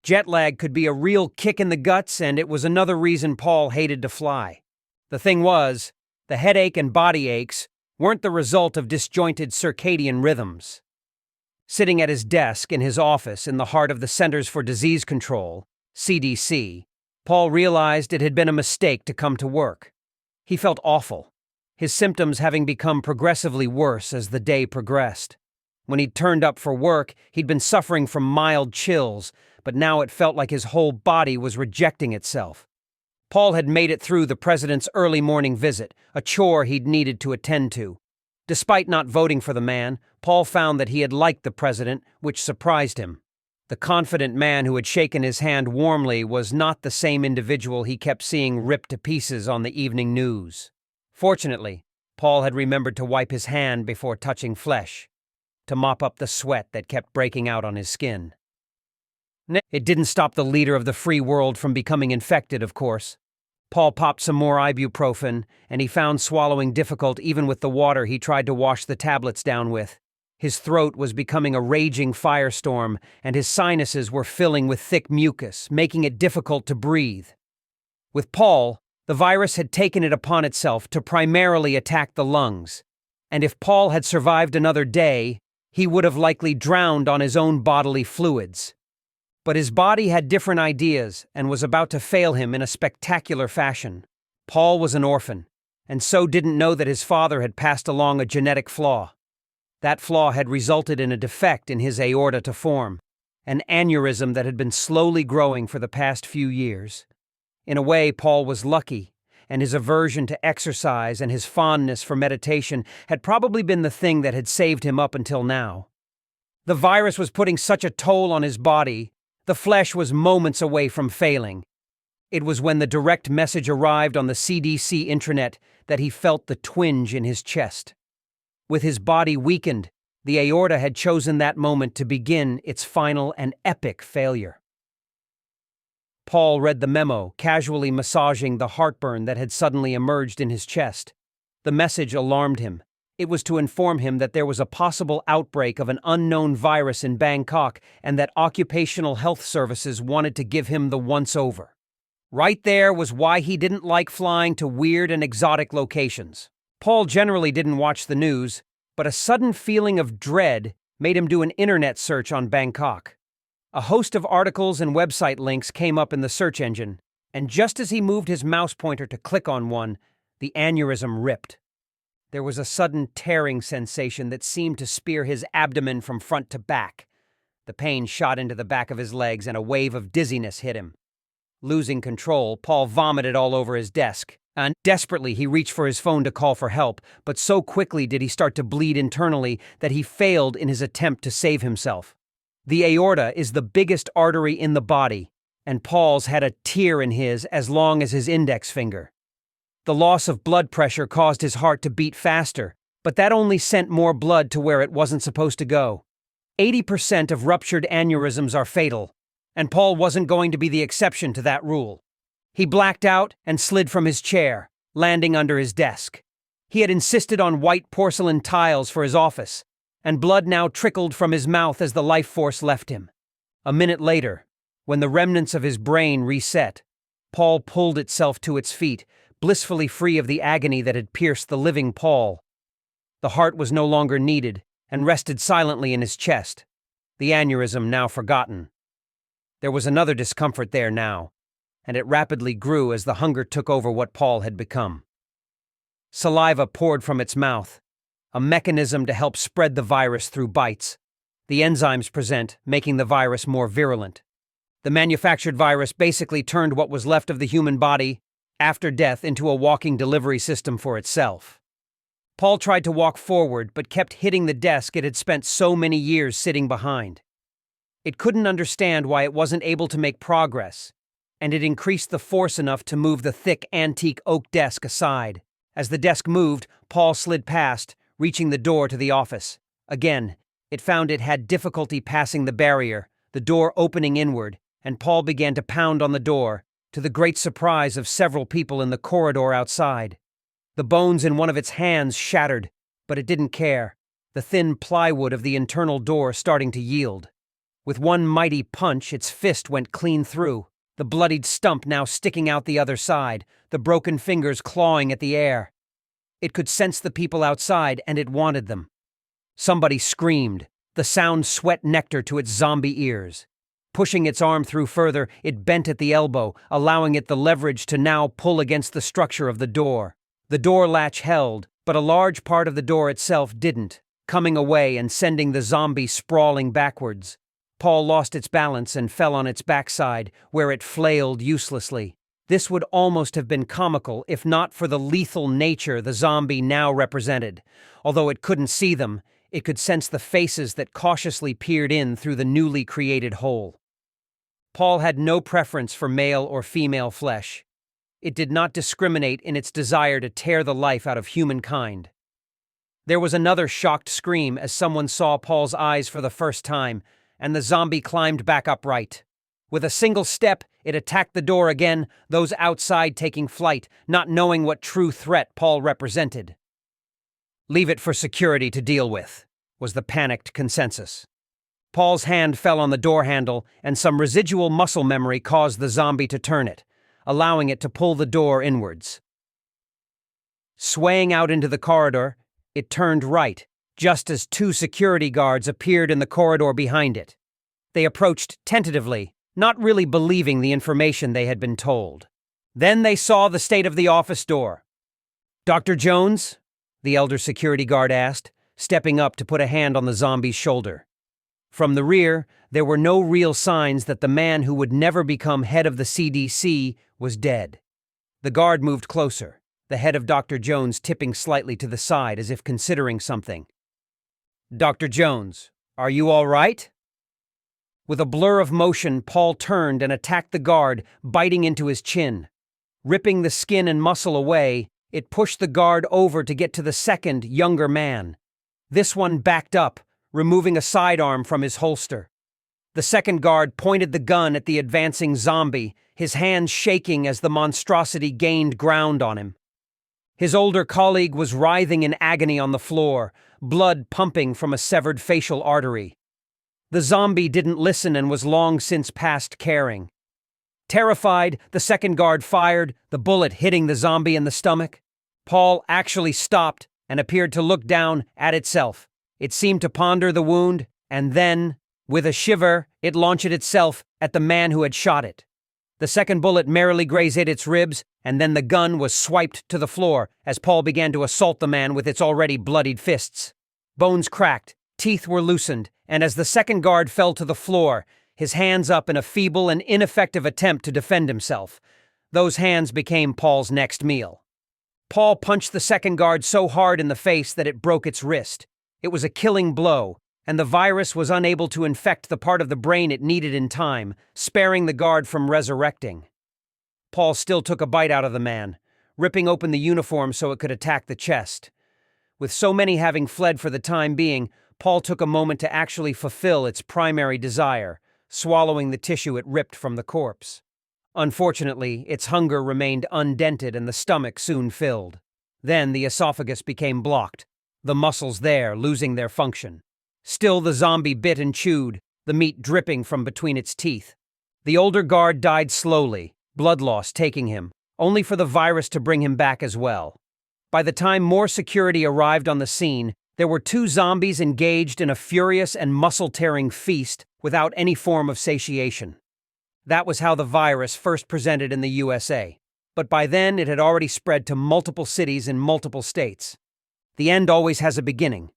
Jet lag could be a real kick in the guts, and it was another reason Paul hated to fly. The thing was, the headache and body aches weren't the result of disjointed circadian rhythms. Sitting at his desk in his office in the heart of the Centers for Disease Control, CDC, Paul realized it had been a mistake to come to work. He felt awful, his symptoms having become progressively worse as the day progressed. When he'd turned up for work, he'd been suffering from mild chills, but now it felt like his whole body was rejecting itself. Paul had made it through the president's early morning visit, a chore he'd needed to attend to. Despite not voting for the man, Paul found that he had liked the president, which surprised him. The confident man who had shaken his hand warmly was not the same individual he kept seeing ripped to pieces on the evening news. Fortunately, Paul had remembered to wipe his hand before touching flesh, to mop up the sweat that kept breaking out on his skin. It didn't stop the leader of the free world from becoming infected, of course. Paul popped some more ibuprofen, and he found swallowing difficult even with the water he tried to wash the tablets down with. His throat was becoming a raging firestorm, and his sinuses were filling with thick mucus, making it difficult to breathe. With Paul, the virus had taken it upon itself to primarily attack the lungs, and if Paul had survived another day, he would have likely drowned on his own bodily fluids. But his body had different ideas and was about to fail him in a spectacular fashion. Paul was an orphan, and so didn't know that his father had passed along a genetic flaw. That flaw had resulted in a defect in his aorta to form, an aneurysm that had been slowly growing for the past few years. In a way, Paul was lucky, and his aversion to exercise and his fondness for meditation had probably been the thing that had saved him up until now. The virus was putting such a toll on his body, the flesh was moments away from failing. It was when the direct message arrived on the CDC intranet that he felt the twinge in his chest. With his body weakened, the aorta had chosen that moment to begin its final and epic failure. Paul read the memo, casually massaging the heartburn that had suddenly emerged in his chest. The message alarmed him. It was to inform him that there was a possible outbreak of an unknown virus in Bangkok and that occupational health services wanted to give him the once-over. Right there was why he didn't like flying to weird and exotic locations. Paul generally didn't watch the news, but a sudden feeling of dread made him do an internet search on Bangkok. A host of articles and website links came up in the search engine, and just as he moved his mouse pointer to click on one, the aneurysm ripped. There was a sudden tearing sensation that seemed to spear his abdomen from front to back. The pain shot into the back of his legs and a wave of dizziness hit him. Losing control, Paul vomited all over his desk, and desperately he reached for his phone to call for help, but so quickly did he start to bleed internally that he failed in his attempt to save himself. The aorta is the biggest artery in the body, and Paul's had a tear in his as long as his index finger. The loss of blood pressure caused his heart to beat faster, but that only sent more blood to where it wasn't supposed to go. 80% of ruptured aneurysms are fatal, and Paul wasn't going to be the exception to that rule. He blacked out and slid from his chair, landing under his desk. He had insisted on white porcelain tiles for his office, and blood now trickled from his mouth as the life force left him. A minute later, when the remnants of his brain reset, Paul pulled itself to its feet, blissfully free of the agony that had pierced the living Paul. The heart was no longer needed and rested silently in his chest, the aneurysm now forgotten. There was another discomfort there now, and it rapidly grew as the hunger took over what Paul had become. Saliva poured from its mouth, a mechanism to help spread the virus through bites. The enzymes present, making the virus more virulent. The manufactured virus basically turned what was left of the human body after death into a walking delivery system for itself. Paul tried to walk forward but kept hitting the desk it had spent so many years sitting behind. It couldn't understand why it wasn't able to make progress, and it increased the force enough to move the thick antique oak desk aside. As the desk moved, Paul slid past, reaching the door to the office. Again, it found it had difficulty passing the barrier, the door opening inward, and Paul began to pound on the door, to the great surprise of several people in the corridor outside. The bones in one of its hands shattered, but it didn't care, the thin plywood of the internal door starting to yield. With one mighty punch, its fist went clean through, the bloodied stump now sticking out the other side, the broken fingers clawing at the air. It could sense the people outside, and it wanted them. Somebody screamed, the sound sweat nectar to its zombie ears. Pushing its arm through further, it bent at the elbow, allowing it the leverage to now pull against the structure of the door. The door latch held, but a large part of the door itself didn't, coming away and sending the zombie sprawling backwards. Paul lost its balance and fell on its backside, where it flailed uselessly. This would almost have been comical if not for the lethal nature the zombie now represented. Although it couldn't see them, it could sense the faces that cautiously peered in through the newly created hole. Paul had no preference for male or female flesh. It did not discriminate in its desire to tear the life out of humankind. There was another shocked scream as someone saw Paul's eyes for the first time, and the zombie climbed back upright. With a single step, it attacked the door again, those outside taking flight, not knowing what true threat Paul represented. "Leave it for security to deal with," was the panicked consensus. Paul's hand fell on the door handle, and some residual muscle memory caused the zombie to turn it, allowing it to pull the door inwards. Swaying out into the corridor, it turned right, just as two security guards appeared in the corridor behind it. They approached tentatively, not really believing the information they had been told. Then they saw the state of the office door. "Dr. Jones?" the elder security guard asked, stepping up to put a hand on the zombie's shoulder. From the rear, there were no real signs that the man who would never become head of the CDC was dead. The guard moved closer, the head of Dr. Jones tipping slightly to the side as if considering something. "Dr. Jones, are you all right?" With a blur of motion, Paul turned and attacked the guard, biting into his chin. Ripping the skin and muscle away, it pushed the guard over to get to the second, younger man. This one backed up, removing a sidearm from his holster. The second guard pointed the gun at the advancing zombie, his hands shaking as the monstrosity gained ground on him. His older colleague was writhing in agony on the floor, blood pumping from a severed facial artery. The zombie didn't listen and was long since past caring. Terrified, the second guard fired, the bullet hitting the zombie in the stomach. Paul actually stopped and appeared to look down at itself. It seemed to ponder the wound, and then, with a shiver, it launched itself at the man who had shot it. The second bullet merrily grazed its ribs, and then the gun was swiped to the floor as Paul began to assault the man with its already bloodied fists. Bones cracked, teeth were loosened, and as the second guard fell to the floor, his hands up in a feeble and ineffective attempt to defend himself, those hands became Paul's next meal. Paul punched the second guard so hard in the face that it broke its wrist. It was a killing blow, and the virus was unable to infect the part of the brain it needed in time, sparing the guard from resurrecting. Paul still took a bite out of the man, ripping open the uniform so it could attack the chest. With so many having fled for the time being, Paul took a moment to actually fulfill its primary desire, swallowing the tissue it ripped from the corpse. Unfortunately, its hunger remained undented and the stomach soon filled. Then the esophagus became blocked, the muscles there losing their function. Still the zombie bit and chewed, the meat dripping from between its teeth. The older guard died slowly, blood loss taking him, only for the virus to bring him back as well. By the time more security arrived on the scene, there were two zombies engaged in a furious and muscle-tearing feast without any form of satiation. That was how the virus first presented in the USA, but by then it had already spread to multiple cities in multiple states. The end always has a beginning,